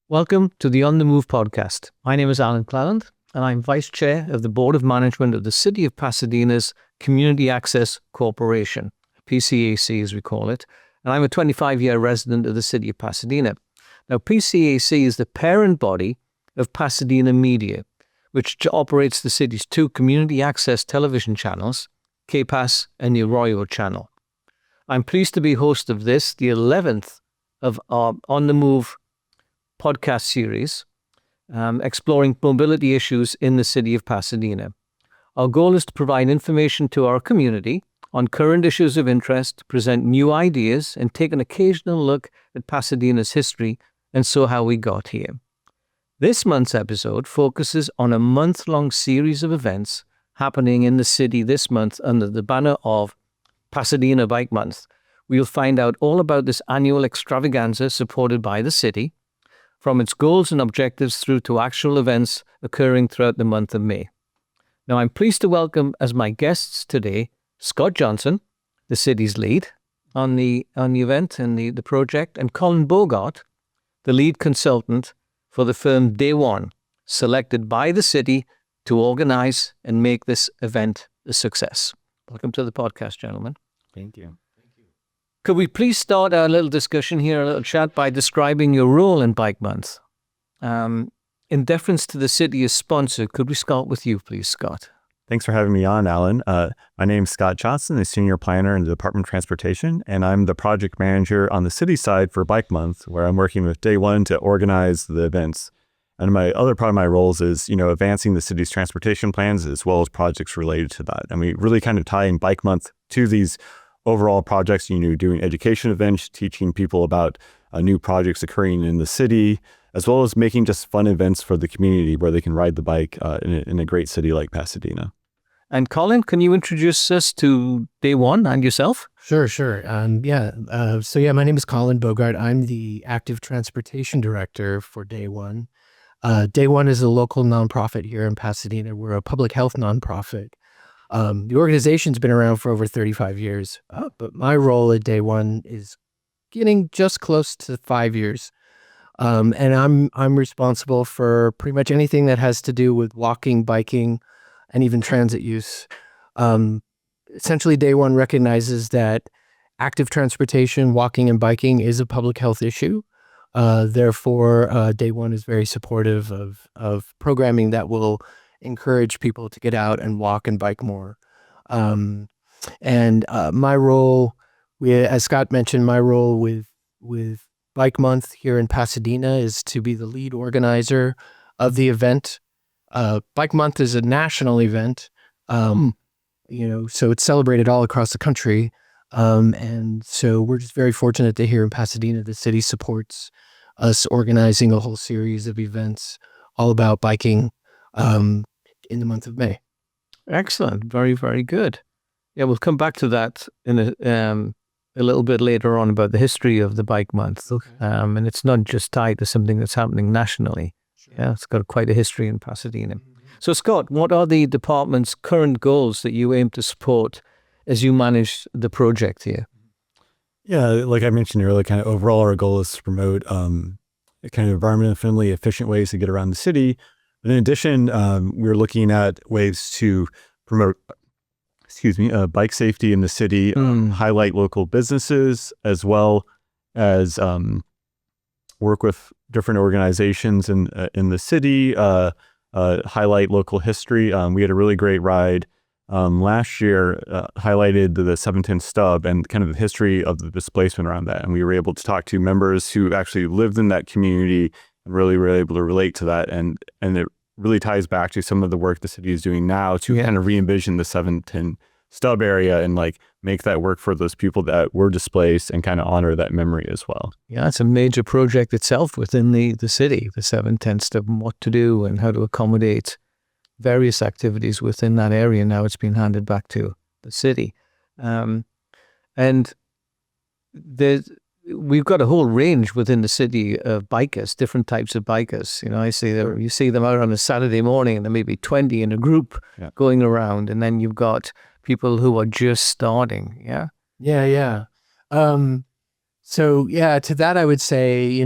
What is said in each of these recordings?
Welcome to the On the Move podcast. My name is Alan Clelland, and I'm Vice Chair of the Board of Management of the City of Pasadena's Community Access Corporation, PCAC as we call it, and I'm a 25-year resident of the City of Pasadena. Now, PCAC is the parent body of Pasadena Media, which operates the city's two community access television channels, KPAS and the Arroyo channel. I'm pleased to be host of this, the 11th of our On the Move podcast series, exploring mobility issues in the city of Pasadena. Our goal is to provide information to our community on current issues of interest, present new ideas, and take an occasional look at Pasadena's history and so how we got here. This month's episode focuses on a month-long series of events happening in the city this month under the banner of Pasadena Bike Month. We'll find out all about this annual extravaganza supported by the city, from its goals and objectives through to actual events occurring throughout the month of May. Now, I'm pleased to welcome as my guests today, Scott Johnson, the city's lead on the event and the project, and Colin Bogart, the lead consultant for the firm Day One, selected by the city to organize and make this event a success. Welcome to the podcast, gentlemen. Thank you. Could we please start our little discussion here, a little chat, by describing your role in Bike Month? In deference to the city as sponsor, could we start with you, please, Scott? Thanks for having me on, Alan. My name is Scott Johnson, a senior planner in the Department of Transportation, and I'm the project manager on the city side for Bike Month, where I'm working with Day One to organize the events. And my other part of my roles is, advancing the city's transportation plans as well as projects related to that. And we really kind of tie in Bike Month to these overall projects, doing education events, teaching people about new projects occurring in the city, as well as making just fun events for the community where they can ride the bike in a great city like Pasadena. And Colin, can you introduce us to Day One and yourself? Sure. My name is Colin Bogart. I'm the Active Transportation Director for Day One. Day One is a local nonprofit here in Pasadena. We're a public health nonprofit. The organization's been around for over 35 years, but my role at Day One is getting just close to 5 years. And I'm responsible for pretty much anything that has to do with walking, biking, and even transit use. Essentially, Day One recognizes that active transportation, walking and biking is a public health issue. Therefore, Day One is very supportive of programming that will encourage people to get out and walk and bike more. My role, as Scott mentioned, my role with Bike Month here in Pasadena is to be the lead organizer of the event. Bike Month is a national event, so it's celebrated all across the country. And so we're just very fortunate that here in Pasadena, the city supports us organizing a whole series of events all about biking in the month of May. Excellent. Very, very good. Yeah, we'll come back to that in a little bit later on about the history of the Bike Month. Okay. And it's not just tied to something that's happening nationally. Sure. Yeah, it's got quite a history in Pasadena. So, Scott, what are the department's current goals that you aim to support as you manage the project here? Yeah, like I mentioned earlier, kind of overall our goal is to promote kind of environmentally friendly, efficient ways to get around the city. But in addition, we're looking at ways to promote bike safety in the city, highlight local businesses, as well as work with different organizations in the city, highlight local history. We had a really great ride last year, highlighted the 710 stub and kind of the history of the displacement around that. And we were able to talk to members who actually lived in that community and really were able to relate to that. And it really ties back to some of the work the city is doing now to kind of re-envision the 710 stub area and make that work for those people that were displaced and kind of honor that memory as well. Yeah, it's a major project itself within the city, the 710 stub, and what to do and how to accommodate various activities within that area. Now it's been handed back to the city. And we've got a whole range within the city of bikers, different types of bikers. I see that you see them out on a Saturday morning, and there may be 20 in a group going around, and then you've got people who are just starting. Yeah. Yeah. So yeah, to that I would say,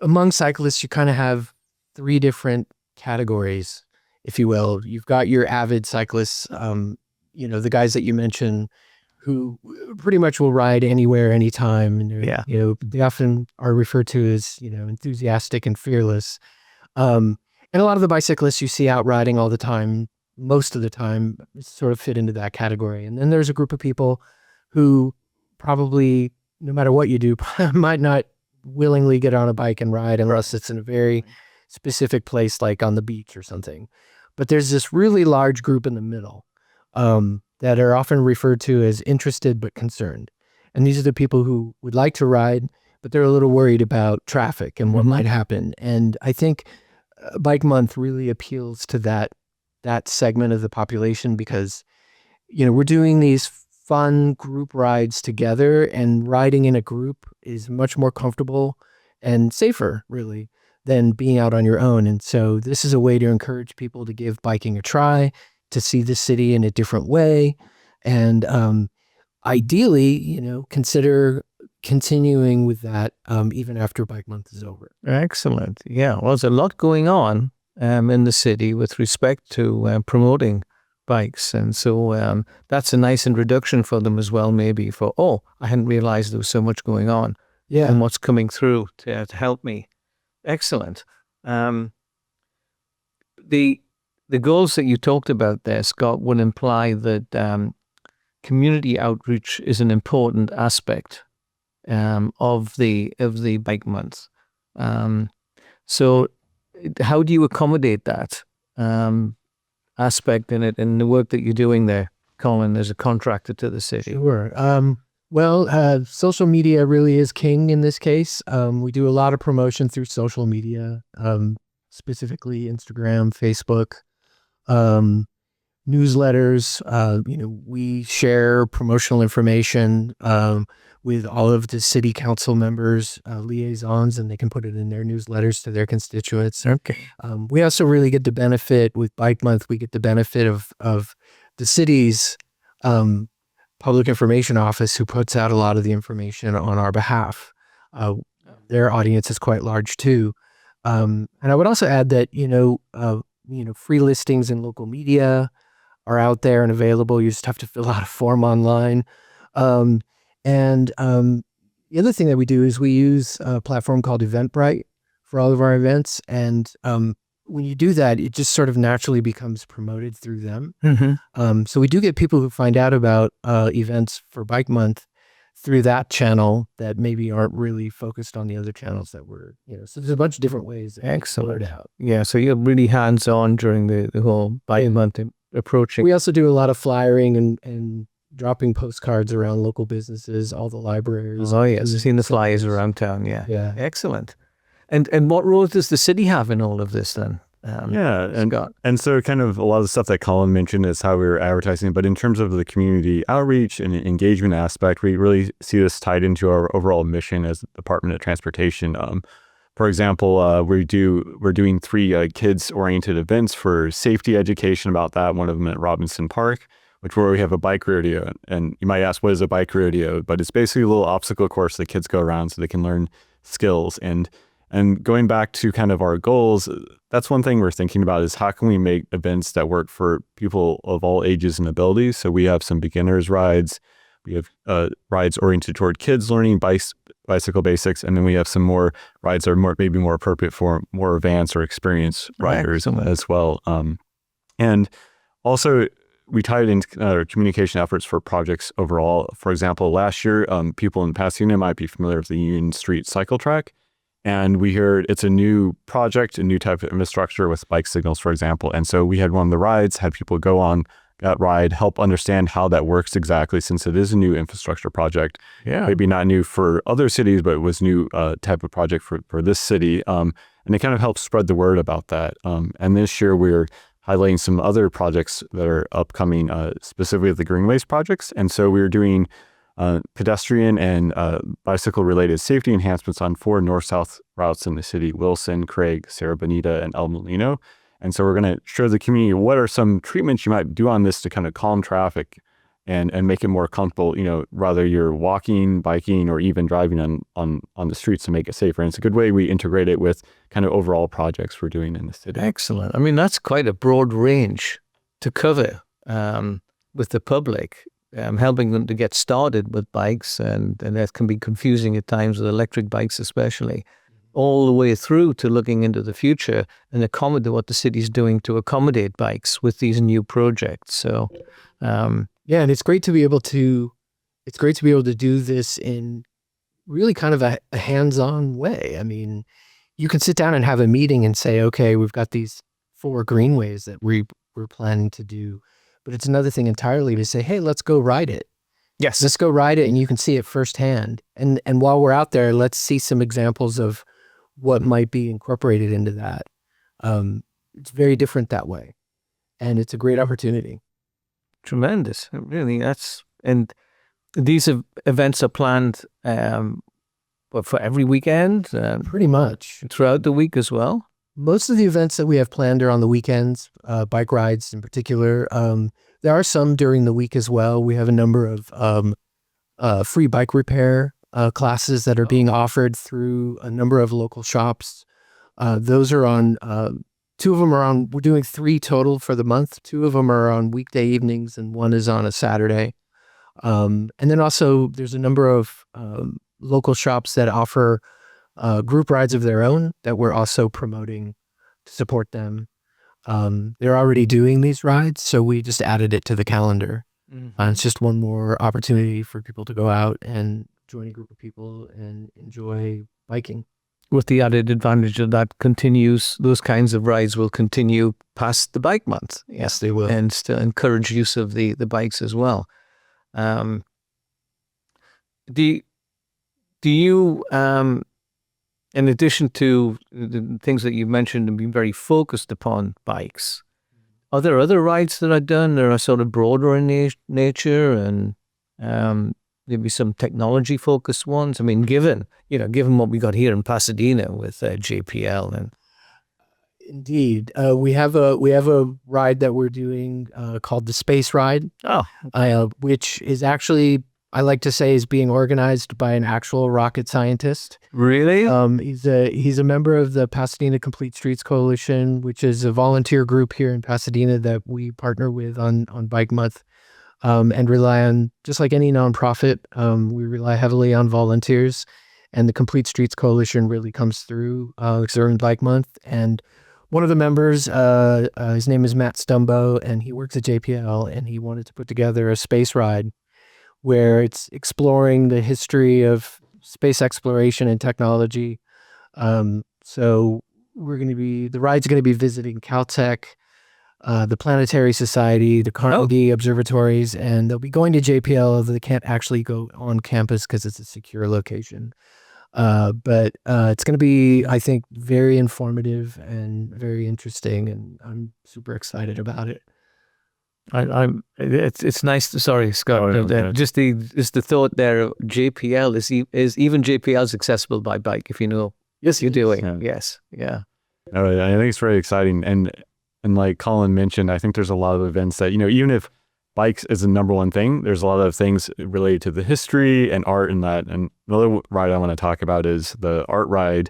among cyclists, you kind of have three different categories, if you will. You've got your avid cyclists, the guys that you mentioned, who pretty much will ride anywhere, anytime. And they often are referred to as, enthusiastic and fearless. And a lot of the bicyclists you see out riding all the time, most of the time, sort of fit into that category. And then there's a group of people who probably, no matter what you do, might not willingly get on a bike and ride unless it's in a very specific place, like on the beach or something. But there's this really large group in the middle that are often referred to as interested but concerned. And these are the people who would like to ride, but they're a little worried about traffic and what might happen. And I think Bike Month really appeals to that segment of the population because, we're doing these fun group rides together, and riding in a group is much more comfortable and safer, really, than being out on your own. And so this is a way to encourage people to give biking a try, to see the city in a different way, and ideally, consider continuing with that even after Bike Month is over. Excellent. Yeah. Well, there's a lot going on in the city with respect to promoting bikes. And so that's a nice introduction for them as well, maybe for, I hadn't realized there was so much going on and what's coming through to help me. Excellent. The goals that you talked about there, Scott, would imply that community outreach is an important aspect of the Bike Month. So how do you accommodate that aspect in it, in the work that you're doing there, Colin, as a contractor to the city? Sure. Social media really is king in this case. We do a lot of promotion through social media, specifically Instagram, Facebook, newsletters. We share promotional information with all of the city council members, liaisons, and they can put it in their newsletters to their constituents. Okay. We also really get the benefit with Bike Month. We get the benefit of the city's public information office, who puts out a lot of the information on our behalf. Their audience is quite large too. And I would also add that, free listings in local media are out there and available. You just have to fill out a form online. And the other thing that we do is we use a platform called Eventbrite for all of our events. And when you do that, it just sort of naturally becomes promoted through them. So we do get people who find out about events for Bike Month through that channel that maybe aren't really focused on the other channels that we're, so there's a bunch of different ways that Excellent. it out. Yeah, so you're really hands-on during the whole Bike Month approaching. We also do a lot of flyering and dropping postcards around local businesses, all the libraries. Oh, yes, I've seen the flyers around town, Yeah. Excellent. And what role does the city have in all of this then? Scott? And so kind of a lot of the stuff that Colin mentioned is how we were advertising, but in terms of the community outreach and engagement aspect, we really see this tied into our overall mission as the Department of Transportation. For example, we're doing 3 kids-oriented events for safety education about that. One of them at Robinson Park, where we have a bike rodeo. And you might ask, what is a bike rodeo? But it's basically a little obstacle course that kids go around so they can learn skills. And going back to kind of our goals, that's one thing we're thinking about is how can we make events that work for people of all ages and abilities? So we have some beginners rides. We have rides oriented toward kids learning bicycle basics. And then we have some more rides that are maybe more appropriate for more advanced or experienced riders as well. And also, we tied in our communication efforts for projects overall. For example, last year, people in Pasadena might be familiar with the Union Street cycle track. And we heard it's a new project, a new type of infrastructure with bike signals, for example. And so we had one of the rides, had people go on that ride, help understand how that works exactly, since it is a new infrastructure project. Yeah. Maybe not new for other cities, but it was new type of project for this city. And it kind of helped spread the word about that. And this year we're highlighting some other projects that are upcoming, specifically the green waste projects. And so we're doing pedestrian and bicycle-related safety enhancements on 4 north-south routes in the city: Wilson, Craig, Sierra Bonita, and El Molino. And so we're going to show the community what are some treatments you might do on this to kind of calm traffic and make it more comfortable, whether you're walking, biking, or even driving on the streets to make it safer. And it's a good way we integrate it with kind of overall projects we're doing in the city. Excellent. I mean, that's quite a broad range to cover with the public, helping them to get started with bikes, and that can be confusing at times with electric bikes especially, all the way through to looking into the future and accommodate what the city's doing to accommodate bikes with these new projects. So, yeah, and it's great to be able to do this in really kind of a hands-on way. I mean, you can sit down and have a meeting and say, okay, we've got these 4 greenways that we're planning to do. But it's another thing entirely to say, hey, let's go ride it. yes. Let's go ride it, and you can see it firsthand. And while we're out there, let's see some examples of what might be incorporated into that. It's very different that way. And it's a great opportunity. Tremendous. Really, and these events are planned for every weekend, Pretty much. throughout the week as well. Most of the events that we have planned are on the weekends, bike rides in particular. There are some during the week as well. We have a number of free bike repair classes that are being offered through a number of local shops. Those are on, 2 of them are on, we're doing 3 total for the month. 2 of them are on weekday evenings and 1 is on a Saturday. And then also there's a number of local shops that offer group rides of their own that we're also promoting to support them. They're already doing these rides, so we just added it to the calendar. It's just one more opportunity for people to go out and join a group of people and enjoy biking. With the added advantage of that those kinds of rides will continue past the bike month. Yes, they will. And still encourage use of the bikes as well. Do you, in addition to the things that you mentioned and being very focused upon bikes, are there other rides that are done that are sort of broader in nature and maybe some technology-focused ones? I mean, given what we got here in Pasadena with JPL and Indeed, we have a ride that we're doing called the Space Ride. Which is actually, I like to say, is being organized by an actual rocket scientist. Really? He's a member of the Pasadena Complete Streets Coalition, which is a volunteer group here in Pasadena that we partner with on Bike Month, and rely on, just like any nonprofit, we rely heavily on volunteers, and the Complete Streets Coalition really comes through during Bike Month. And one of the members, his name is Matt Stumbo, and he works at JPL, and he wanted to put together a space ride where it's exploring the history of space exploration and technology. So the ride's going to be visiting Caltech, the Planetary Society, the Carnegie Observatories, and they'll be going to JPL, although they can't actually go on campus because it's a secure location. But it's going to be, I think, very informative and very interesting, and I'm super excited about it. It's nice to, sorry, Scott, just the thought there, JPL is even JPL is accessible by bike, if you know. Yes, you're doing. Yeah. Yes. Yeah. I think it's very exciting. And like Colin mentioned, I think there's a lot of events that, even if bikes is the number one thing, there's a lot of things related to the history and art in that. And another ride I want to talk about is the art ride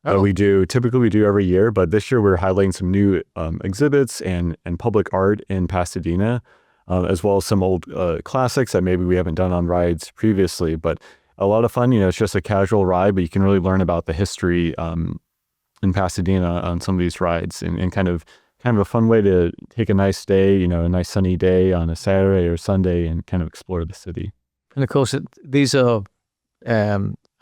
that we do. Typically we do every year, but this year we're highlighting some new exhibits and public art in Pasadena, as well as some old classics that maybe we haven't done on rides previously. But a lot of fun. It's just a casual ride, but you can really learn about the history in Pasadena on some of these rides, and kind of a fun way to take a nice day, a nice sunny day on a Saturday or Sunday, and kind of explore the city. And of course, these are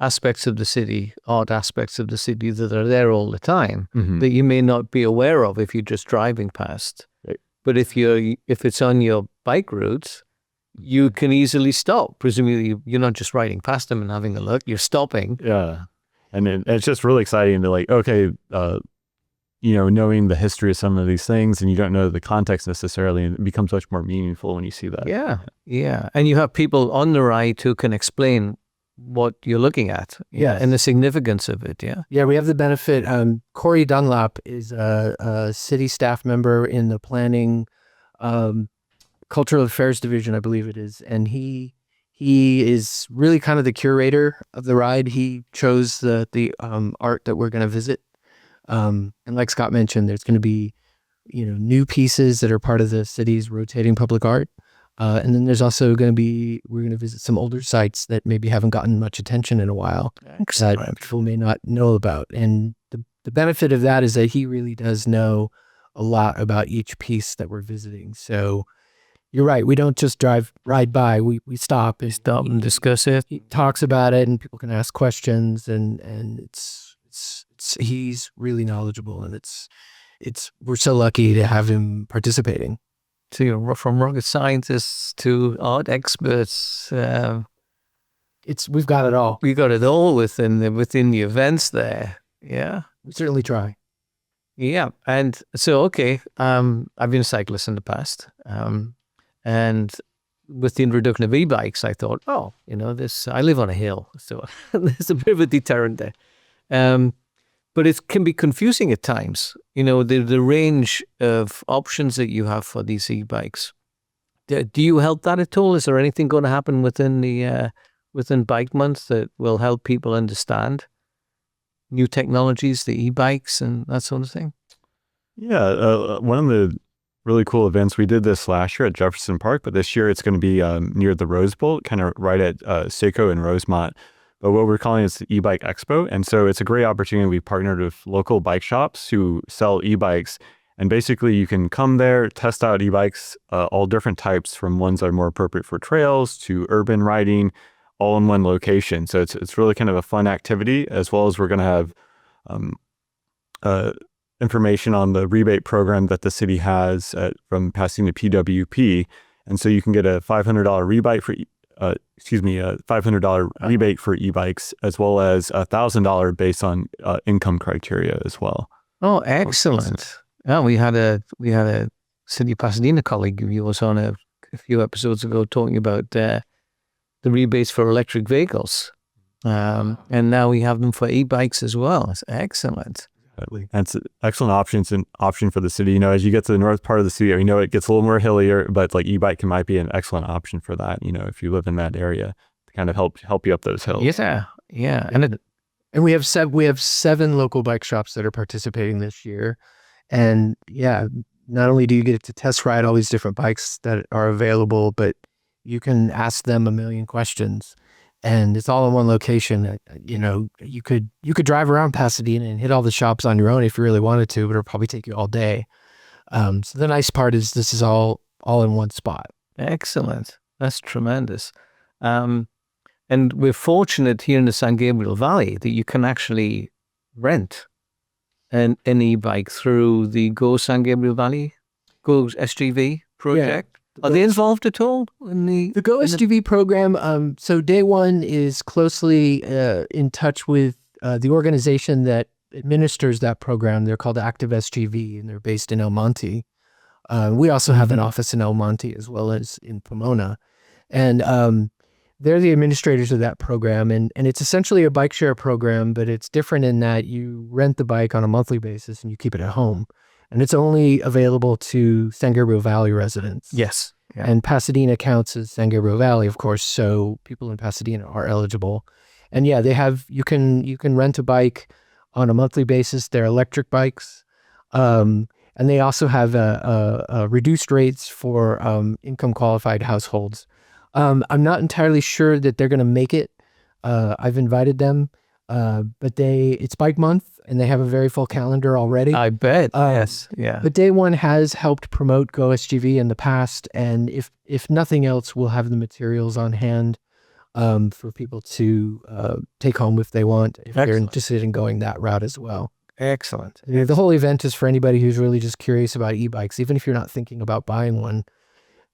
aspects of the city, art aspects of the city that are there all the time that you may not be aware of if you're just driving past. Right. But if it's on your bike routes, you can easily stop. Presumably, you're not just riding past them and having a look. You're stopping. Yeah, and it's just really exciting to knowing the history of some of these things, and you don't know the context necessarily, and it becomes much more meaningful when you see that. Yeah. And you have people on the ride who can explain what you're looking at, and the significance of it. Yeah, we have the benefit. Corey Dunlap is a city staff member in the planning, cultural affairs division, I believe it is, and he is really kind of the curator of the ride. He chose the art that we're going to visit, and like Scott mentioned, there's going to be new pieces that are part of the city's rotating public art. And then there's also we're going to visit some older sites that maybe haven't gotten much attention in a while that people may not know about. And the benefit of that is that he really does know a lot about each piece that we're visiting. So you're right. We don't just ride by. We stop. And discuss it. He talks about it, and people can ask questions, and he's really knowledgeable, and we're so lucky to have him participating. So from rocket scientists to art experts, we've got it all. We got it all within the events there. Yeah, we certainly try. Yeah, and so I've been a cyclist in the past, and with the introduction of e-bikes, I thought, I live on a hill, so there's a bit of a deterrent there. But it can be confusing at times, the range of options that you have for these e-bikes. Do you help that at all? Is there anything going to happen within Bike Month that will help people understand new technologies, the e-bikes and that sort of thing? Yeah, one of the really cool events, we did this last year at Jefferson Park, but this year it's going to be near the Rose Bowl, kind of right at Seco and Rosemont. But what we're calling is the e-bike expo. And so it's a great opportunity. We partnered with local bike shops who sell e-bikes. And basically you can come there, test out e-bikes, all different types, from ones that are more appropriate for trails to urban riding, all in one location. So it's really kind of a fun activity, as well as we're going to have information on the rebate program that the city has from Pasadena PWP. And so you can get a $500 rebate for $500 rebate for e-bikes, as well as $1,000 based on income criteria as well. Oh, excellent! Yeah, we had a City of Pasadena colleague of yours on a few episodes ago talking about the rebates for electric vehicles, and now we have them for e-bikes as well. It's excellent. And it's an excellent option for the city. As you get to the north part of the city, we know it gets a little more hillier, but like e-bike might be an excellent option for that. If you live in that area, to kind of help you up those hills. Yeah, and we have 7 local bike shops that are participating this year, and not only do you get to test ride all these different bikes that are available, but you can ask them a million questions. And it's all in one location. You could drive around Pasadena and hit all the shops on your own if you really wanted to, but it'll probably take you all day. So the nice part is this is all in one spot. Excellent. That's tremendous. And we're fortunate here in the San Gabriel Valley that you can actually rent an e-bike through the Go San Gabriel Valley, Go SGV project. Are they involved at all in the Go SGV program? So Day One is closely in touch with the organization that administers that program. They're called Active SGV, and they're based in El Monte. We also have an office in El Monte as well as in Pomona, and they're the administrators of that program. And it's essentially a bike share program, but it's different in that you rent the bike on a monthly basis and you keep it at home. And it's only available to San Gabriel Valley residents. Yes. Yeah. And Pasadena counts as San Gabriel Valley, of course, so people in Pasadena are eligible. And they have, you can rent a bike on a monthly basis. They're electric bikes. And they also have reduced rates for income qualified households. I'm not entirely sure that they're going to make it. I've invited them, but it's Bike Month, and they have a very full calendar already. I bet. Yes. Yeah. But Day One has helped promote Go SGV in the past, and if nothing else, we'll have the materials on hand for people to take home if they want, if they're interested in going that route as well. Excellent. The whole event is for anybody who's really just curious about e-bikes. Even if you're not thinking about buying one,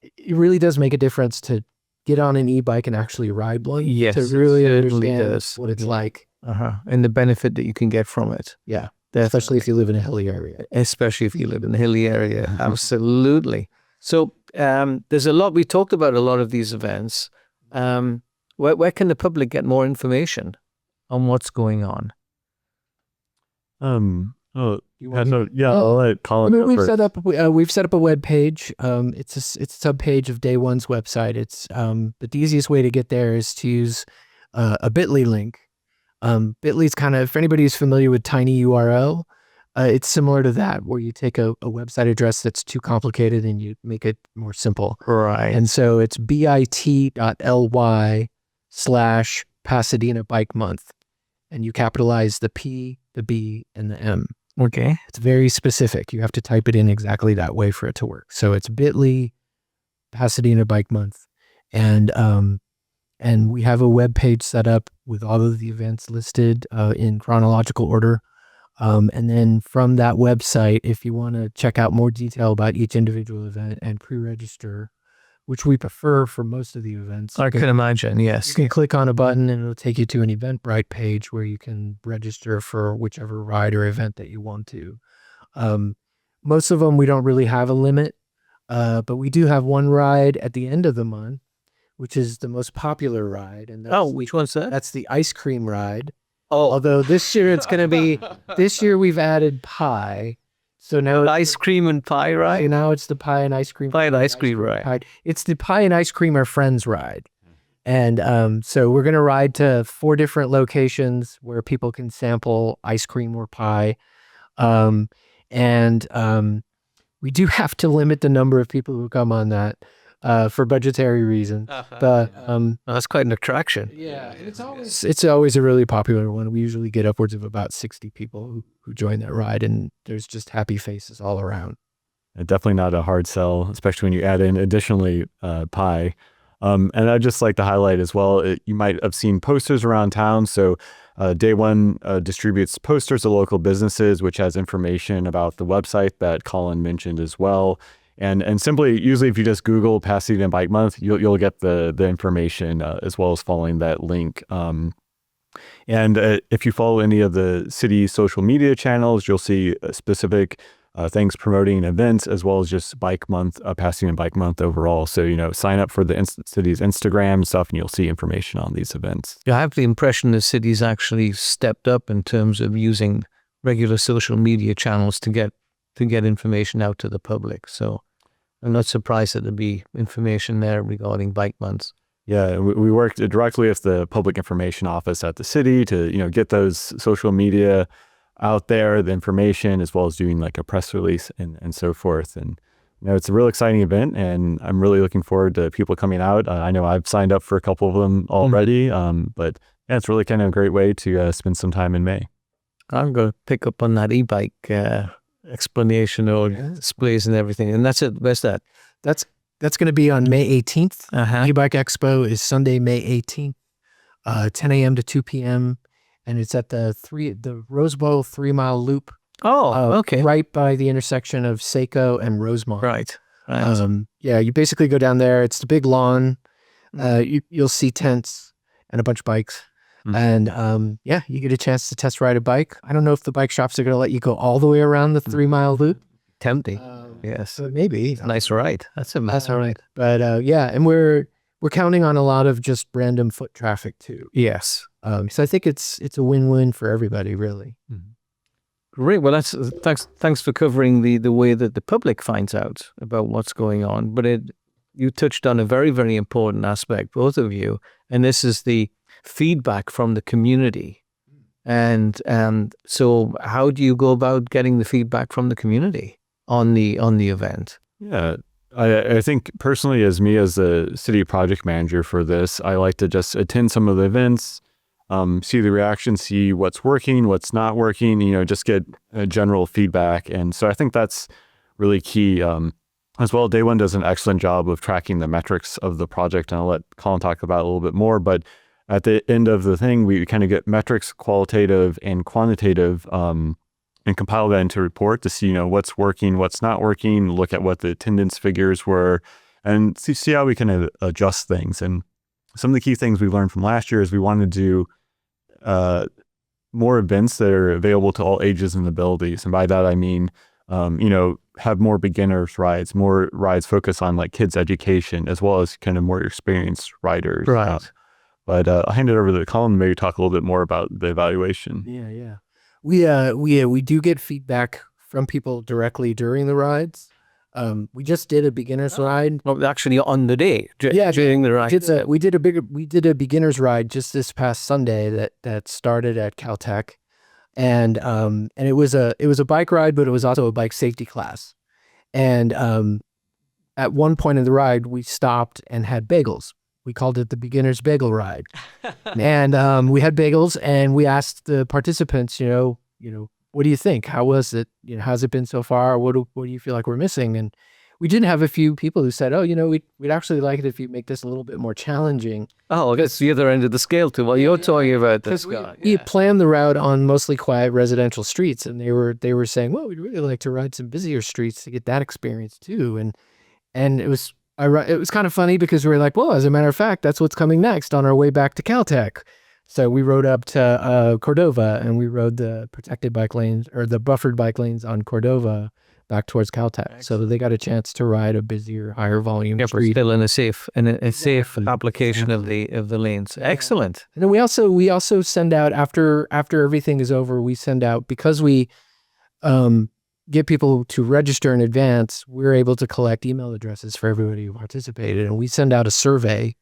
it really does make a difference to get on an e-bike and actually ride one. Yes, to really it understand does. what it's like. And the benefit that you can get from it. Yeah. especially if you live in a hilly area. Especially if you live in a hilly area. Absolutely. So there's a lot, we talked about a lot of these events. Where can the public get more information on what's going on? I'll let Colin go We've first. set up a web page. It's a sub page of Day One's website. It's but the easiest way to get there is to use a Bitly link. Bitly's kind of, for anybody who's familiar with Tiny URL, it's similar to that, where you take a website address that's too complicated and you make it more simple. Right. And so it's bit.ly/Pasadena Bike Month, and you capitalize the P, the B, and the M. Okay. It's very specific. You have to type it in exactly that way for it to work. So it's bit.ly Pasadena Bike Month. And we have a web page set up with all of the events listed in chronological order. And then from that website, if you want to check out more detail about each individual event and pre-register, which we prefer for most of the events. I can imagine, yes. You can click on a button and it'll take you to an Eventbrite page where you can register for whichever ride or event that you want to. Most of them, we don't really have a limit, but we do have one ride at the end of the month, which is the most popular ride. And that's, Which one's that? that's the ice cream ride. Oh, Although this year it's going to be, this year we've added pie. So now ice cream and pie ride? now it's the pie and ice cream. Pie and ice cream ride. Ride. It's the pie and ice cream are friends ride. And so we're going to ride to 4 different locations where people can sample ice cream or pie. We do have to limit the number of people who come on that for budgetary reasons. But That's quite an attraction. yeah, it's always a really popular one. We usually get upwards of about 60 people who join that ride, and there's just happy faces all around. Definitely not a hard sell, especially when you add in additionally pie. And I'd just like to highlight as well, you might have seen posters around town. So Day One distributes posters to local businesses, which has information about the website that Colin mentioned as well. And simply, usually if you just Google Pasadena Bike Month, you'll get the information as well as following that link. And if you follow any of the city social media channels, you'll see specific things promoting events as well as just Bike Month, Pasadena Bike Month overall. So, sign up for the city's Instagram stuff and you'll see information on these events. I have the impression the city's actually stepped up in terms of using regular social media channels to get information out to the public. So I'm not surprised that there'd be information there regarding Bike Months. Yeah, we worked directly with the public information office at the city to, get those social media out there, the information, as well as doing like a press release and so forth. And, it's a real exciting event and I'm really looking forward to people coming out. I know I've signed up for a couple of them already, but yeah, it's really kind of a great way to spend some time in May. I'm going to pick up on that e-bike explanation or displays and everything. And that's it. Where's that? That's going to be on May 18th. Uh-huh. E-Bike Expo is Sunday, May 18th, 10 a.m. to 2 p.m. And it's at the Rose Bowl 3-mile loop. Oh, okay. Right by the intersection of Seco and Rosemont. Right. Yeah, you basically go down there. It's the big lawn. You'll see tents and a bunch of bikes. And you get a chance to test ride a bike. I don't know if the bike shops are going to let you go all the way around the 3-mile loop. Tempting. Yes. But maybe. Nice ride. That's all right. But and we're counting on a lot of just random foot traffic too. Yes. So I think it's a win-win for everybody, really. Great. Well, thanks for covering the way that the public finds out about what's going on. But you touched on a very, very important aspect, both of you, and this is the feedback from the community. And so how do you go about getting the feedback from the community on the event? Yeah, I think personally, as the city project manager for this, I like to just attend some of the events, see the reaction, see what's working, what's not working, just get a general feedback. And so I think that's really key. As well, Day One does an excellent job of tracking the metrics of the project, and I'll let Colin talk about it a little bit more. But at the end of the thing, we kind of get metrics, qualitative and quantitative, and compile that into a report to see, what's working, what's not working, look at what the attendance figures were, and see how we can adjust things. And some of the key things we learned from last year is we wanted to more events that are available to all ages and abilities. And by that, I mean, have more beginners rides, more rides focus on like kids education, as well as kind of more experienced riders. Right. But I'll hand it over to Colin to maybe talk a little bit more about the evaluation. Yeah. We do get feedback from people directly during the rides. We just did a beginner's ride. Well, actually on the day, during the ride. We did a beginner's ride just this past Sunday that started at Caltech, and it was a bike ride, but it was also a bike safety class. And at one point in the ride, we stopped and had bagels. We called it the beginner's bagel ride, and we had bagels, and we asked the participants, what do you think? How was it? How's it been so far? What do you feel like we're missing? And we did have a few people who said, we'd actually like it if you make this a little bit more challenging. Oh, that's the other end of the scale too. Well, you're talking about this guy. We planned the route on mostly quiet residential streets, and they were saying, well, we'd really like to ride some busier streets to get that experience too. And it was kind of funny because we were like, well, as a matter of fact, that's what's coming next on our way back to Caltech. So we rode up to Cordova, and we rode the protected bike lanes or the buffered bike lanes on Cordova back towards Caltech. Excellent. So they got a chance to ride a busier, higher volume street. Still in a safe application of the lanes. Yeah. Excellent. And then we also send out after everything is over, we send out, because we get people to register in advance, we're able to collect email addresses for everybody who participated, and we send out a survey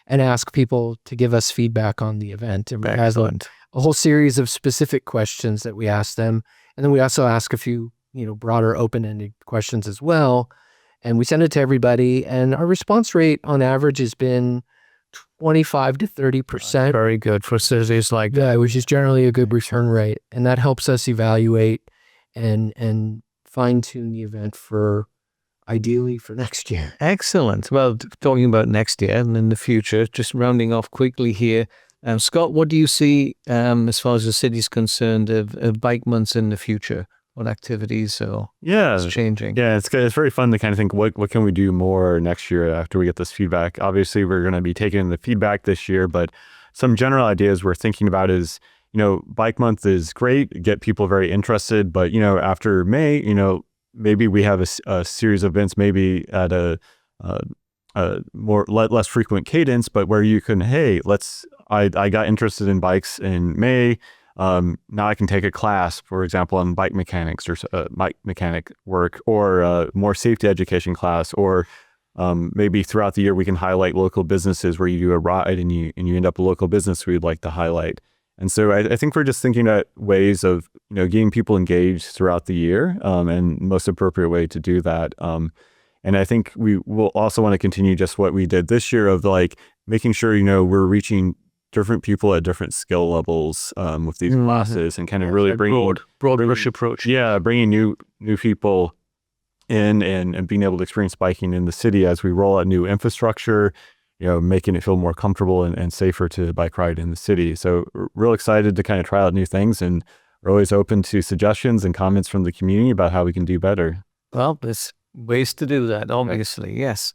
and ask people to give us feedback on the event. And we have a whole series of specific questions that we ask them. And then we also ask a few, broader open-ended questions as well. And we send it to everybody. And our response rate on average has been 25 to 30%. Very good for cities like that. Yeah, which is generally a good return rate. And that helps us evaluate and fine-tune the event ideally for next year. Excellent. Well, talking about next year and in the future, just rounding off quickly here, Scott, what do you see as far as the city's concerned of bike months in the future? What activities is changing? Yeah, it's very fun to kind of think, what can we do more next year after we get this feedback? Obviously, we're going to be taking the feedback this year, but some general ideas we're thinking about is, Bike Month is great, get people very interested, but, after May, maybe we have a series of events, maybe at a less frequent cadence, but where you can, I got interested in bikes in May. Now I can take a class, for example, on bike mechanics or bike mechanic work, or more safety education class, or maybe throughout the year we can highlight local businesses where you do a ride and you end up a local business we'd like to highlight. And so I think we're just thinking about ways of, getting people engaged throughout the year, and most appropriate way to do that. And I think we will also want to continue just what we did this year of like making sure, we're reaching different people at different skill levels with these classes, and kind of really bringing broad brush approach. Yeah, bringing new people in and being able to experience biking in the city as we roll out new infrastructure, making it feel more comfortable and safer to bike ride in the city. So we're real excited to kind of try out new things, and we're always open to suggestions and comments from the community about how we can do better. Well, there's ways to do that, obviously, yes.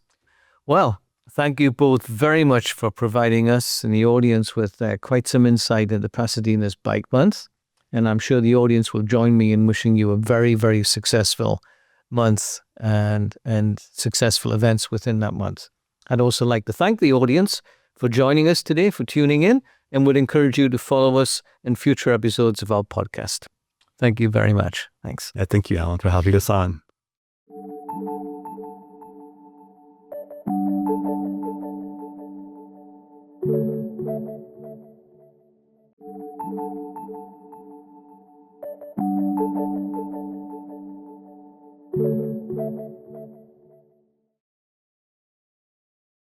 Well, thank you both very much for providing us and the audience with quite some insight into Pasadena's Bike Month. And I'm sure the audience will join me in wishing you a very, very successful month and successful events within that month. I'd also like to thank the audience for joining us today, for tuning in, and would encourage you to follow us in future episodes of our podcast. Thank you very much. Thanks. Thank you, Alan, for having us on.